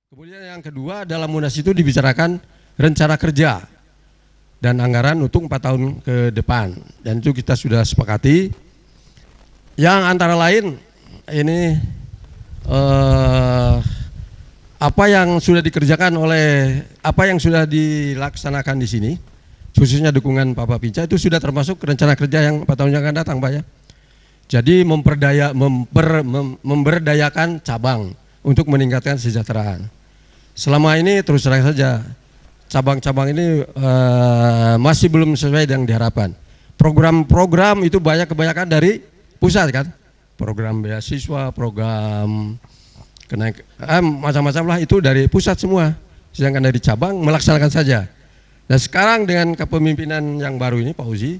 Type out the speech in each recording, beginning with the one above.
Kemudian yang kedua, dalam Munas itu dibicarakan rencana kerja dan anggaran untuk 4 tahun ke depan. Dan itu kita sudah sepakati. Yang antara lain ini apa yang sudah dikerjakan oleh, apa yang sudah dilaksanakan di sini, khususnya dukungan Pak Bapinca itu sudah termasuk rencana kerja yang 4 tahun yang akan datang, Pak ya. Jadi memberdayakan cabang untuk meningkatkan kesejahteraan. Selama ini terus terang saja cabang-cabang ini masih belum sesuai yang diharapkan. Program-program itu kebanyakan dari pusat kan, program beasiswa, program macam-macam lah itu dari pusat semua. Sedangkan dari cabang melaksanakan saja. Dan sekarang dengan kepemimpinan yang baru ini Pak Uzi,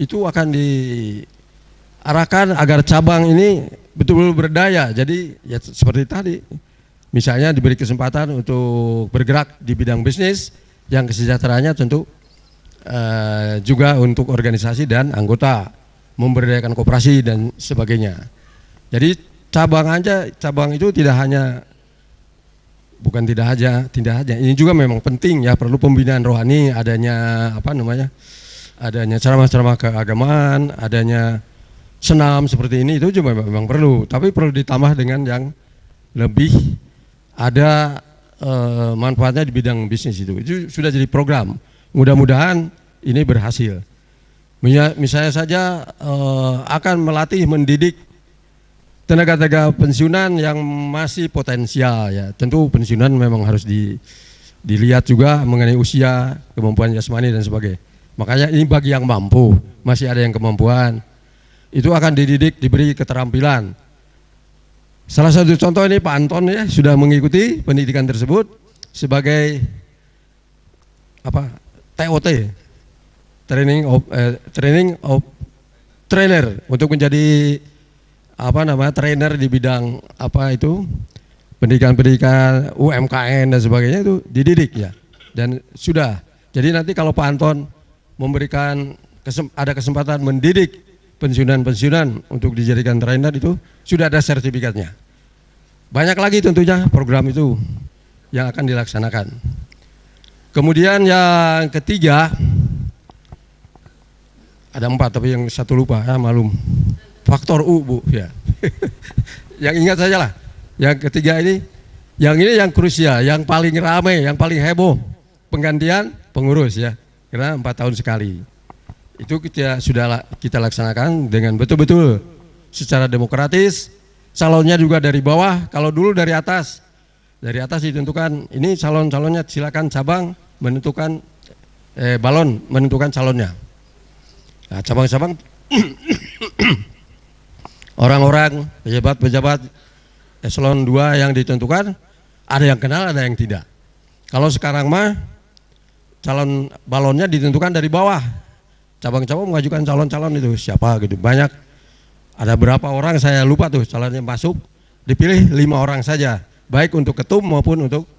itu akan diarahkan agar cabang ini betul-betul berdaya. Jadi ya seperti tadi, misalnya diberi kesempatan untuk bergerak di bidang bisnis yang kesejahteraannya tentu juga untuk organisasi dan anggota, memberdayakan koperasi dan sebagainya. Jadi cabang itu tidak hanya ini juga memang penting ya, perlu pembinaan rohani, adanya adanya ceramah-ceramah keagamaan, adanya senam seperti ini, itu juga memang perlu, tapi perlu ditambah dengan yang lebih ada manfaatnya di bidang bisnis itu sudah jadi program. Mudah-mudahan ini berhasil. Misalnya saja akan melatih mendidik tenaga-tenaga pensiunan yang masih potensial ya. Tentu pensiunan memang harus dilihat juga mengenai usia, kemampuan jasmani dan sebagainya. Makanya ini bagi yang mampu, masih ada yang kemampuan, itu akan dididik, diberi keterampilan. Salah satu contoh ini Pak Anton ya, sudah mengikuti pendidikan tersebut sebagai TOT, training of trainer, untuk menjadi trainer di bidang pendidikan UMKM dan sebagainya, itu dididik ya. Dan sudah. Jadi nanti kalau Pak Anton memberikan ada kesempatan mendidik pensiunan untuk dijadikan trainer, itu sudah ada sertifikatnya. Banyak lagi tentunya program itu yang akan dilaksanakan. Kemudian yang ketiga, ada 4 tapi yang satu lupa ya, malum. Faktor U Bu ya. Yang ingat saja lah. Yang ketiga ini yang krusial, yang paling ramai, yang paling heboh, penggantian pengurus ya. Karena 4 tahun sekali. Itu sudah kita laksanakan dengan betul-betul secara demokratis. Calonnya juga dari bawah. Kalau dulu dari atas ditentukan. Ini calon-calonnya silakan cabang menentukan balon menentukan calonnya. Nah, cabang-cabang orang-orang pejabat eselon 2 yang ditentukan, ada yang kenal, ada yang tidak. Kalau sekarang mah calon balonnya ditentukan dari bawah. Cabang-cabang mengajukan calon-calon itu siapa gitu, banyak. Ada berapa orang saya lupa tuh calonnya masuk, dipilih 5 orang saja, baik untuk ketum maupun untuk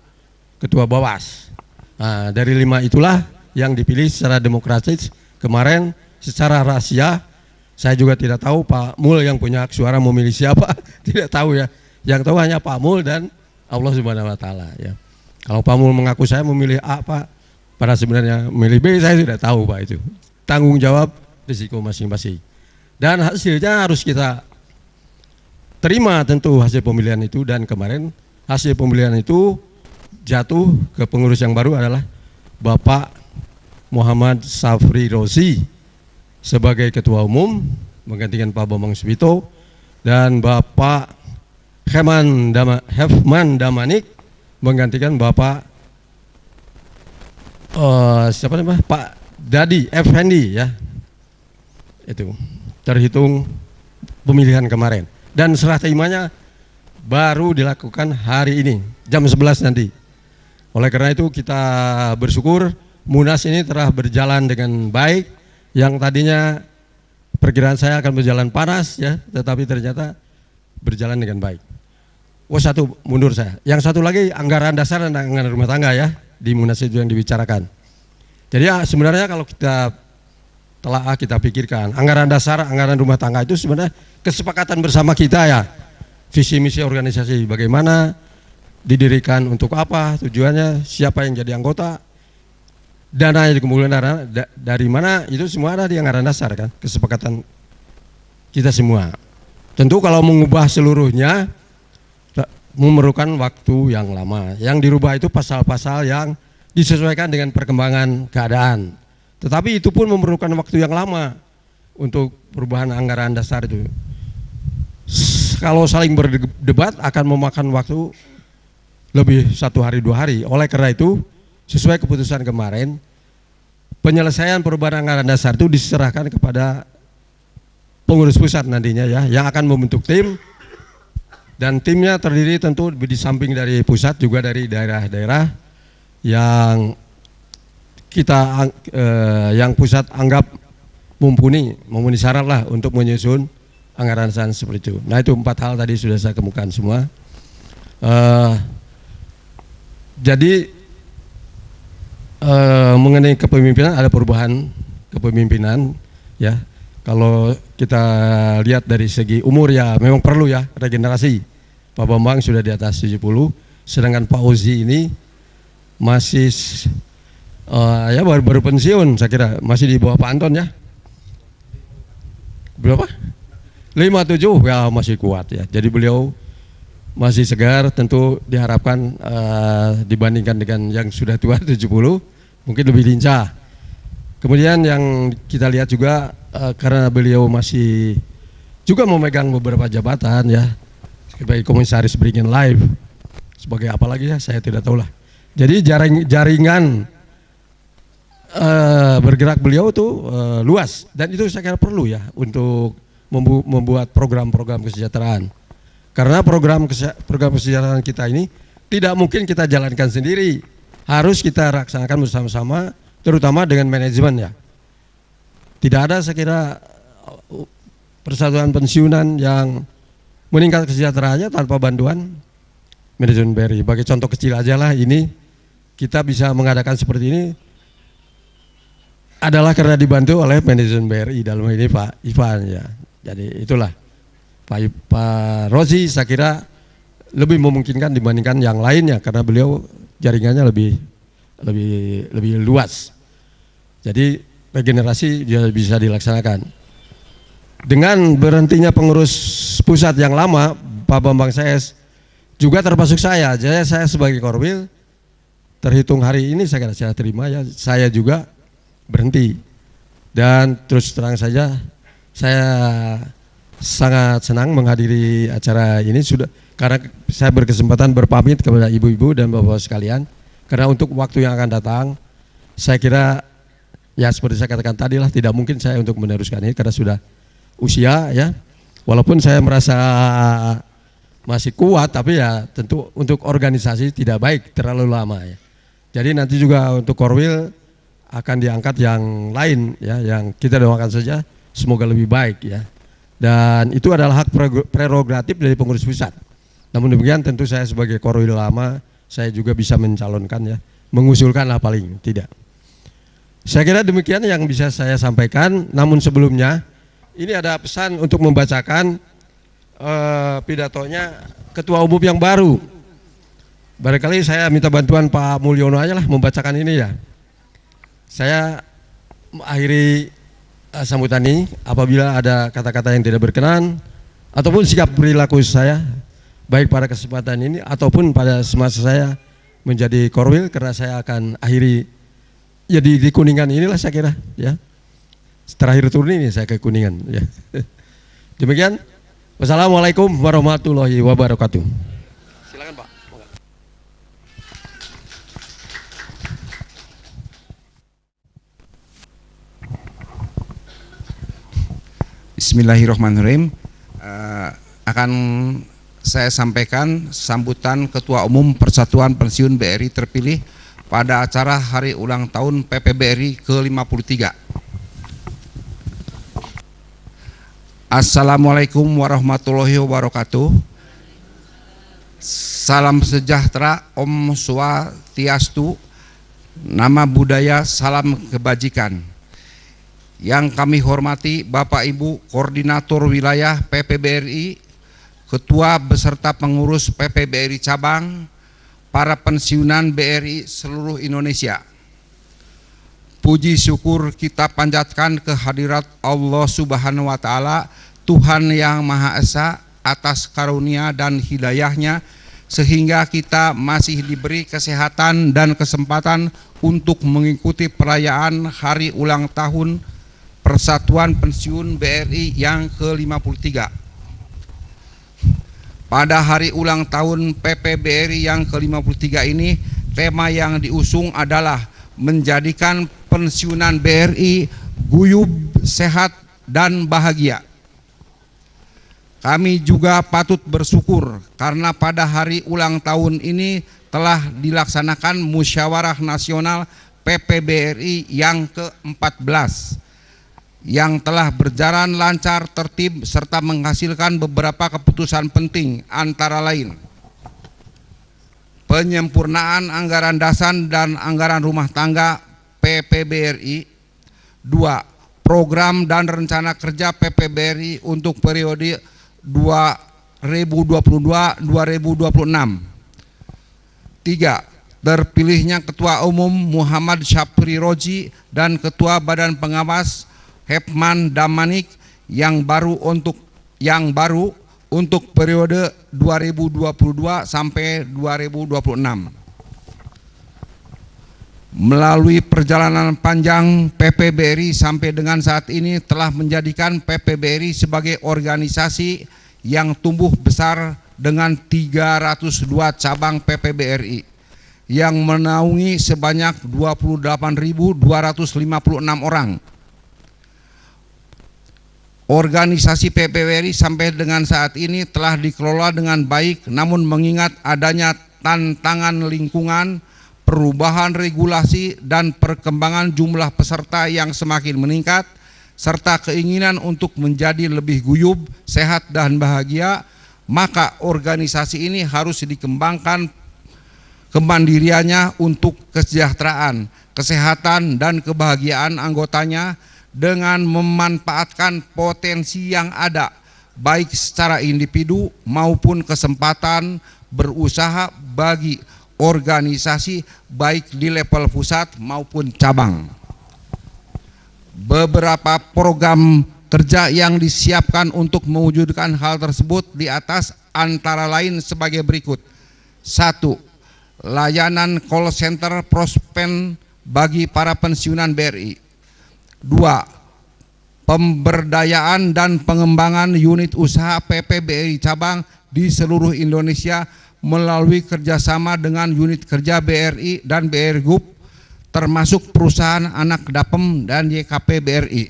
ketua bawas. Nah, dari 5 itulah yang dipilih secara demokratis kemarin secara rahasia. Saya juga tidak tahu Pak Mul yang punya hak suara memilih siapa, tidak tahu ya. Yang tahu hanya Pak Mul dan Allah Subhanahu wa taala ya. Kalau Pak Mul mengaku saya memilih A, Pak, pada sebenarnya memilih B, saya sudah tahu Pak itu. Tanggung jawab risiko masing-masing. Dan hasilnya harus kita terima tentu hasil pemilihan itu, dan kemarin hasil pemilihan itu jatuh ke pengurus yang baru adalah Bapak Muhammad Safri Rosi sebagai ketua umum menggantikan Pak Bambang Subito, dan Bapak Hefman Damanik menggantikan Bapak Pak Dadi Effendi ya. Itu terhitung pemilihan kemarin, dan serah terimanya baru dilakukan hari ini jam 11 nanti. Oleh karena itu kita bersyukur Munas ini telah berjalan dengan baik. Yang tadinya perkiraan saya akan berjalan panas ya, tetapi ternyata berjalan dengan baik. Satu mundur saya. Yang satu lagi anggaran dasar dan anggaran rumah tangga ya, di Munas itu yang dibicarakan. Jadi ya, sebenarnya kalau kita kita pikirkan anggaran dasar, anggaran rumah tangga itu sebenarnya kesepakatan bersama kita ya, visi misi organisasi, bagaimana didirikan untuk apa, tujuannya, siapa yang jadi anggota, dana kemudian dari mana, itu semua ada di anggaran dasar kan, kesepakatan kita semua. Tentu kalau mengubah seluruhnya memerlukan waktu yang lama. Yang dirubah itu pasal-pasal yang disesuaikan dengan perkembangan keadaan. Tetapi itu pun memerlukan waktu yang lama untuk perubahan anggaran dasar itu. Kalau saling berdebat akan memakan waktu lebih 1 hari 2 hari. Oleh karena itu, sesuai keputusan kemarin, penyelesaian perubahan anggaran dasar itu diserahkan kepada pengurus pusat nantinya ya, yang akan membentuk tim. Dan timnya terdiri tentu di samping dari pusat juga dari daerah-daerah yang kita yang pusat anggap memenuhi syarat lah untuk menyusun anggaran dasar seperti itu. Nah itu 4 hal tadi sudah saya kemukakan semua. Jadi mengenai kepemimpinan ada perubahan kepemimpinan ya. Kalau kita lihat dari segi umur ya memang perlu ya regenerasi. Pak Bambang sudah di atas 70, sedangkan Pak Ozi ini masih ya baru pensiun saya kira, masih di bawah Pak Anton ya. Berapa? 57 ya masih kuat ya. Jadi beliau masih segar, tentu diharapkan dibandingkan dengan yang sudah tua 70 mungkin lebih lincah. Kemudian yang kita lihat juga karena beliau masih juga memegang beberapa jabatan ya, sebagai komisaris Beringin Live, sebagai apa lagi ya saya tidak tahu lah. Jadi jaringan bergerak beliau tuh luas, dan itu saya kira perlu ya untuk membuat program-program kesejahteraan. Karena program kesejahteraan kita ini tidak mungkin kita jalankan sendiri, harus kita laksanakan bersama-sama, terutama dengan manajemen ya. Tidak ada saya kira persatuan pensiunan yang meningkat kesejahteraannya tanpa bantuan manajemen BRI. Bagi contoh kecil aja lah, ini kita bisa mengadakan seperti ini adalah karena dibantu oleh manajemen BRI, dalam ini Pak Ivan ya. Jadi itulah Pak Rozi saya kira lebih memungkinkan dibandingkan yang lainnya karena beliau jaringannya lebih luas. Jadi regenerasi bisa dilaksanakan. Dengan berhentinya pengurus pusat yang lama, Pak Bambang CS juga termasuk saya. Jadi saya sebagai Korwil terhitung hari ini saya terima ya, saya juga berhenti. Dan terus terang saja saya sangat senang menghadiri acara ini sudah karena saya berkesempatan berpamit kepada ibu-ibu dan bapak-bapak sekalian, karena untuk waktu yang akan datang saya kira ya seperti saya katakan tadi lah, tidak mungkin saya untuk meneruskan ini karena sudah usia ya, walaupun saya merasa masih kuat tapi ya tentu untuk organisasi tidak baik terlalu lama ya. Jadi nanti juga untuk Korwil akan diangkat yang lain ya, yang kita doakan saja semoga lebih baik ya. Dan itu adalah hak prerogatif dari pengurus pusat. Namun demikian tentu saya sebagai Korwil lama saya juga bisa mencalonkan ya, mengusulkan lah paling tidak. Saya kira demikian yang bisa saya sampaikan. Namun sebelumnya ini ada pesan untuk membacakan pidatonya Ketua Umum yang baru. Barangkali saya minta bantuan Pak Mulyono aja lah membacakan ini ya. Saya mengakhiri sambutan ini apabila ada kata-kata yang tidak berkenan ataupun sikap perilaku saya baik pada kesempatan ini ataupun pada semasa saya menjadi Korwil, karena saya akan akhiri ya di Kuningan inilah saya kira ya. Terakhir turun ini saya ke Kuningan ya. Demikian. Wassalamualaikum warahmatullahi wabarakatuh. Silakan Pak. Bismillahirrahmanirrahim. Akan saya sampaikan sambutan Ketua Umum Persatuan Pensiun BRI terpilih pada acara hari ulang tahun PPBRI ke-53. Assalamualaikum warahmatullahi wabarakatuh. Salam sejahtera, Om Swastiastu, nama budaya, salam kebajikan. Yang kami hormati Bapak Ibu Koordinator Wilayah PPBRI, Ketua beserta pengurus PPBRI Cabang, para pensiunan BRI seluruh Indonesia. Puji syukur kita panjatkan kehadirat Allah Subhanahu wa Ta'ala, Tuhan yang Maha Esa, atas karunia dan hidayahnya sehingga kita masih diberi kesehatan dan kesempatan untuk mengikuti perayaan hari ulang tahun Persatuan Pensiun BRI yang ke-53. Pada hari ulang tahun PPBRI yang ke-53 ini, tema yang diusung adalah menjadikan pensiunan BRI guyub, sehat, dan bahagia. Kami juga patut bersyukur karena pada hari ulang tahun ini telah dilaksanakan Musyawarah Nasional PPBRI yang ke-14 yang telah berjalan lancar, tertib, serta menghasilkan beberapa keputusan penting, antara lain penyempurnaan anggaran dasar dan anggaran rumah tangga PPBRI. 2. Program dan rencana kerja PPBRI untuk periode 2022-2026. 3. Terpilihnya Ketua Umum Muhammad Syafri Roji dan Ketua Badan Pengawas Hepman Damanik yang baru untuk periode 2022 sampai 2026. Melalui perjalanan panjang PPBRI sampai dengan saat ini telah menjadikan PPBRI sebagai organisasi yang tumbuh besar dengan 302 cabang PPBRI yang menaungi sebanyak 28.256 orang. Organisasi PPBRI sampai dengan saat ini telah dikelola dengan baik, namun mengingat adanya tantangan lingkungan, perubahan regulasi, dan perkembangan jumlah peserta yang semakin meningkat, serta keinginan untuk menjadi lebih guyub, sehat, dan bahagia, maka organisasi ini harus dikembangkan kemandiriannya untuk kesejahteraan, kesehatan, dan kebahagiaan anggotanya dengan memanfaatkan potensi yang ada, baik secara individu maupun kesempatan berusaha bagi organisasi baik di level pusat maupun cabang. Beberapa program kerja yang disiapkan untuk mewujudkan hal tersebut di atas antara lain sebagai berikut. 1. Layanan call center prospen bagi para pensiunan BRI. 2. Pemberdayaan dan pengembangan unit usaha PPBRI cabang di seluruh Indonesia melalui kerjasama dengan unit kerja BRI dan BRI Group, termasuk perusahaan anak Dapem dan YKP BRI.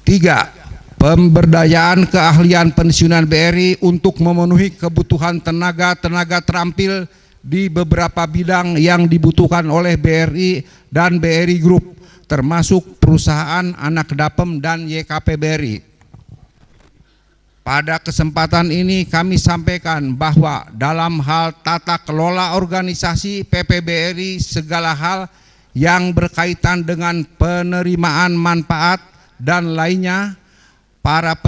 3. Pemberdayaan keahlian pensiunan BRI untuk memenuhi kebutuhan tenaga terampil di beberapa bidang yang dibutuhkan oleh BRI dan BRI Group, termasuk perusahaan anak Dapem dan YKP BRI. Pada kesempatan ini kami sampaikan bahwa dalam hal tata kelola organisasi PPBRI, segala hal yang berkaitan dengan penerimaan manfaat dan lainnya, para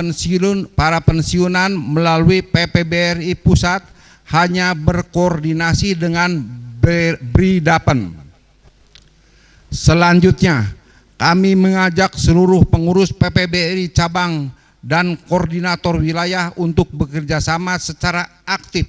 pensiunan melalui PPBRI pusat hanya berkoordinasi dengan BRI Dapem. Selanjutnya, kami mengajak seluruh pengurus PPBRI cabang dan koordinator wilayah untuk bekerja sama secara aktif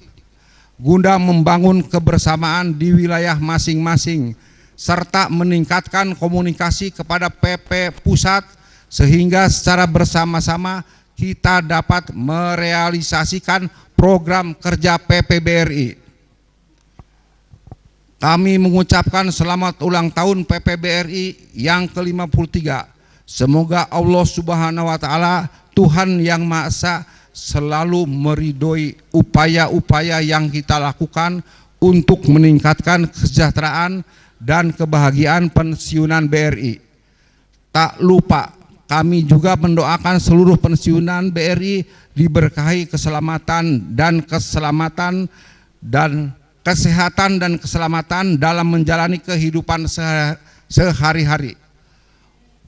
guna membangun kebersamaan di wilayah masing-masing serta meningkatkan komunikasi kepada PP pusat sehingga secara bersama-sama kita dapat merealisasikan program kerja PPBRI. Kami mengucapkan selamat ulang tahun PPBRI yang ke-53. Semoga Allah Subhanahu wa Ta'ala, Tuhan yang Maha Esa, selalu meridhoi upaya-upaya yang kita lakukan untuk meningkatkan kesejahteraan dan kebahagiaan pensiunan BRI. Tak lupa, kami juga mendoakan seluruh pensiunan BRI diberkahi keselamatan dan kesehatan dan keselamatan dalam menjalani kehidupan sehari-hari.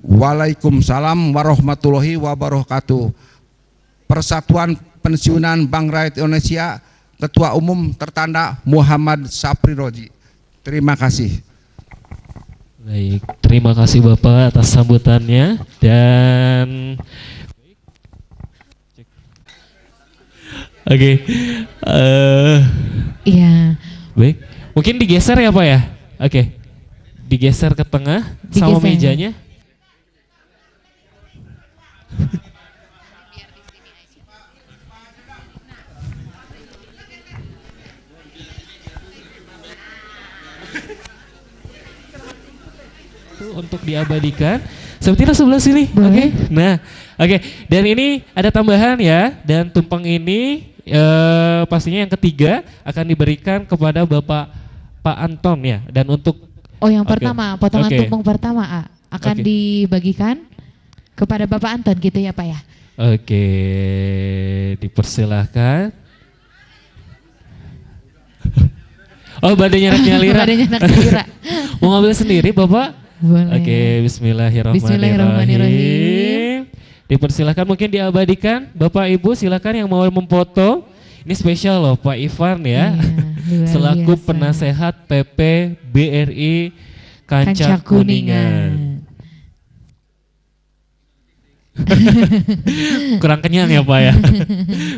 Waalaikumsalam warahmatullahi wabarakatuh. Persatuan Pensiunan Bank Rakyat Indonesia, Ketua Umum tertanda Muhammad Sapri Roji. Terima kasih. Baik, terima kasih Bapak atas sambutannya dan oke, Iya. baik, mungkin digeser ya Pak ya? Oke, digeser ke tengah sama Digeser. mejanya. Untuk diabadikan seperti sebelah sini. Oke. Boleh. Nah, oke. Dan ini ada tambahan ya. Dan tumpeng ini pastinya yang ketiga akan diberikan kepada Bapak Pak Anton ya. Dan untuk Oh, yang Oke. pertama, potongan Oke. tumpeng pertama akan Oke. dibagikan kepada Bapak Anton gitu ya Pak ya. oke, dipersilahkan. Oh, badannya anak nyalira. Badannya anak nyalira. Mau ngambil sendiri Bapak? Boleh. Oke, bismillahirrahmanirrahim. Bismillahirrahmanirrahim. Dipersilakan mungkin diabadikan, Bapak Ibu silakan yang mau memfoto. Ini spesial loh Pak Ivan ya, Iya, luar selaku biasa. penasehat PP BRI Kanca Kuningan. Kurang kenyang ya Pak ya.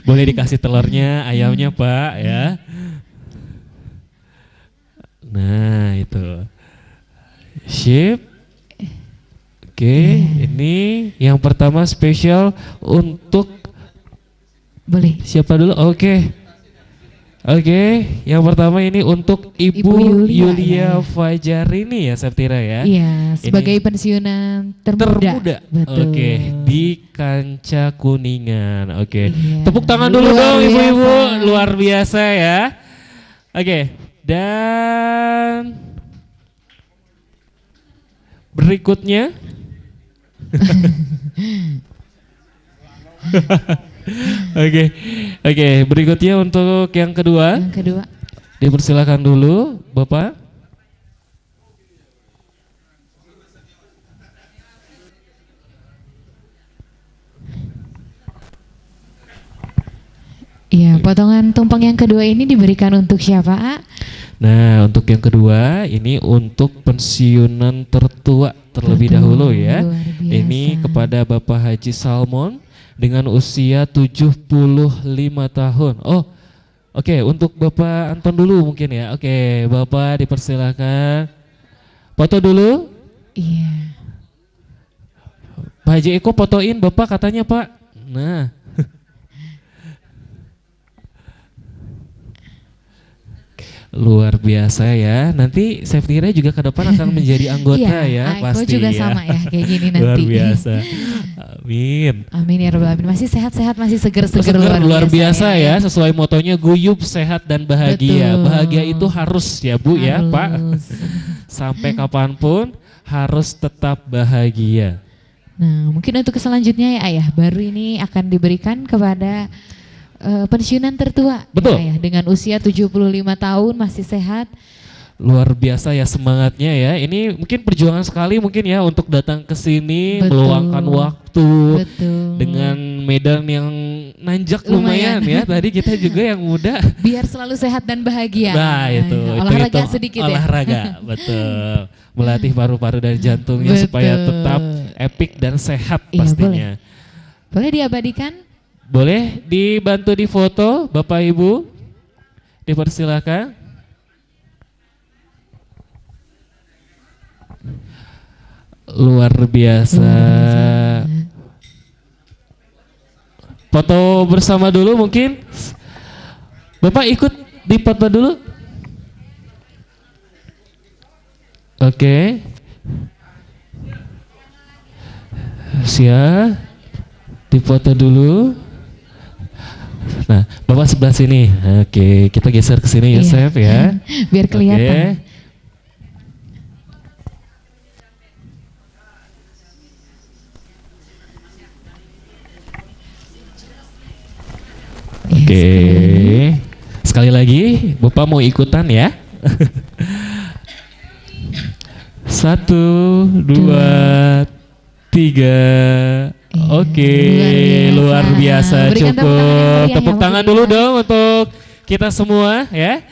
Boleh dikasih telurnya, ayamnya Pak ya. Nah itu. Sip. Oke, ini yang pertama spesial untuk Boleh. siapa dulu? Oke. Oke, yang pertama ini untuk Ibu, Ibu Yulia, Yulia ya. Fajarini ya Septira ya. Iya, sebagai pensiunan termuda. Betul. Oke, di Kanca Kuningan. Oke. Iya. Tepuk tangan dulu Luar dong Ibu-ibu, biasa. luar biasa ya. Oke, dan berikutnya Oke, berikutnya untuk yang kedua Yang kedua. dipersilakan dulu Bapak. Iya, potongan tumpeng yang kedua ini diberikan untuk siapa, A? Nah, untuk yang kedua ini untuk pensiunan tertua terlebih Betul, dahulu ya. luar biasa. Ini kepada Bapak Haji Salmon dengan usia 75 tahun. Oh, oke, untuk Bapak Anton dulu mungkin ya. Oke, Bapak dipersilakan. Foto dulu. Iya. Pak Haji Eko fotoin Bapak katanya Pak. Nah. Luar biasa ya. Nanti Septira juga ke depan akan menjadi anggota ya, Aiko pasti juga ya. sama ya kayak gini nanti. Luar biasa. Amin. Amin ya rabbal alamin. Masih sehat-sehat, masih seger-seger Seger, luar biasa ya. Sesuai motonya guyup, sehat dan bahagia. Betul. Bahagia itu harus ya Bu ya Pak. Harus. Sampai kapanpun harus tetap bahagia. Nah, mungkin untuk selanjutnya ya Ayah, baru ini akan diberikan kepada pensiunan tertua. Betul. Ya, Ayah, dengan usia 75 tahun masih sehat. Luar biasa ya semangatnya ya. Ini mungkin perjuangan sekali mungkin ya untuk datang ke sini, Betul. meluangkan waktu Betul. dengan medan yang nanjak lumayan, ya. Tadi kita juga yang muda. Biar selalu sehat dan bahagia. Nah itu Olahraga itu sedikit ya. olahraga, betul. Melatih paru-paru dan jantungnya Betul. supaya tetap epic dan sehat Iya, pastinya. Boleh diabadikan? Boleh dibantu di foto Bapak Ibu? Dipersilakan. Luar biasa. Foto bersama dulu mungkin. Bapak ikut di foto dulu. Oke. Siap. Di foto dulu. Nah, Bapak sebelah sini. Oke, kita geser ke sini Iya. Yosef ya. Biar kelihatan. Oke. Iya, Oke. sekali lagi. sekali lagi, Bapak mau ikutan ya? 1, 2, 3. Oke, luar biasa. Berikan tepuk tangan yang Cukup. meriah ya, Tepuk tangan Bapak dulu ya. dong untuk kita semua ya.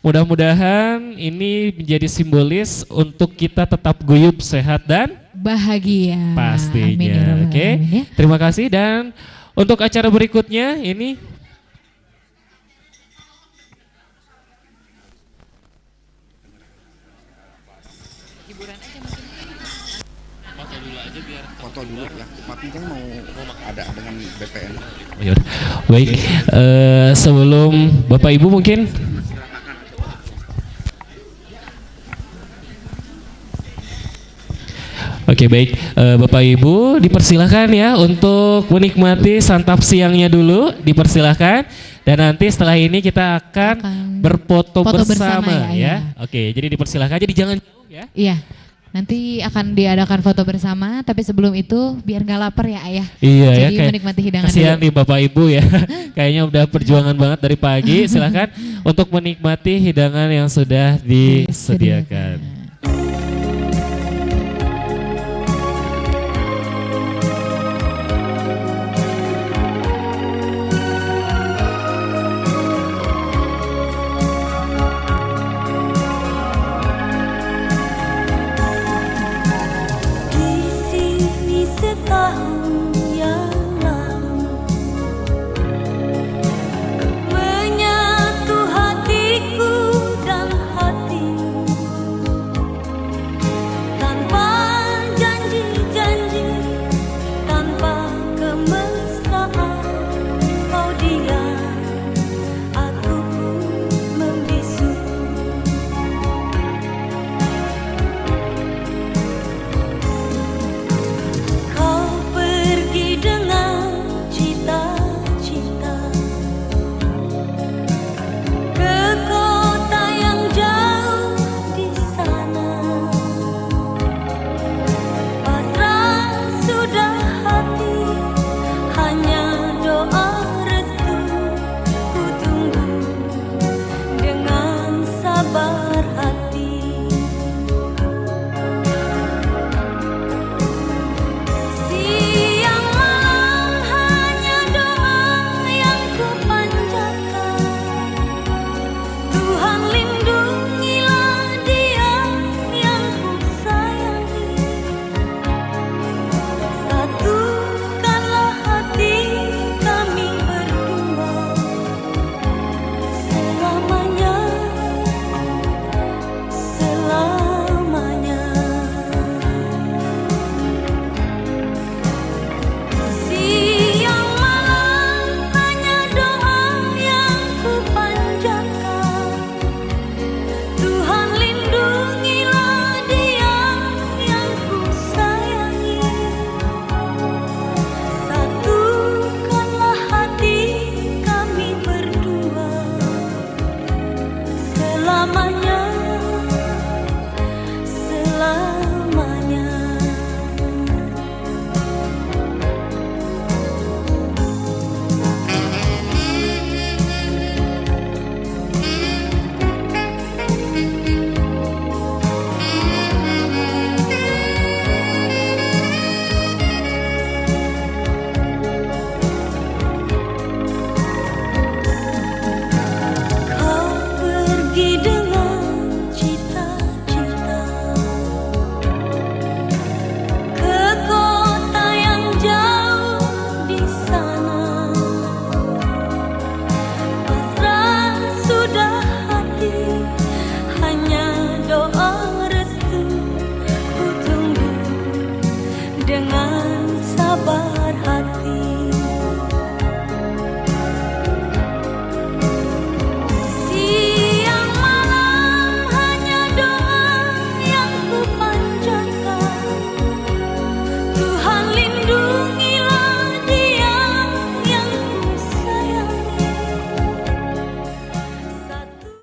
Mudah-mudahan ini menjadi simbolis untuk kita tetap guyup, sehat dan Bahagia. Amin ya pastinya. Rabbal Oke, Alamin ya. terima kasih dan untuk acara berikutnya ini Foto dulu ya. Makin kan mau ada dengan BPN. oh, yaudah. Baik, sebelum Bapak Ibu mungkin Oke baik, Bapak Ibu dipersilahkan ya untuk menikmati santap siangnya dulu, dipersilahkan. Dan nanti setelah ini kita akan berfoto foto bersama, bersama ya. Oke, jadi dipersilahkan, jadi jangan jauh ya. Iya. Nanti akan diadakan foto bersama, tapi sebelum itu biar nggak lapar ya Ayah. Iya ya, Jadi kayak menikmati hidangan kasihan dulu. nih Bapak Ibu ya, kayaknya udah perjuangan banget dari pagi. Silahkan untuk menikmati hidangan yang sudah disediakan.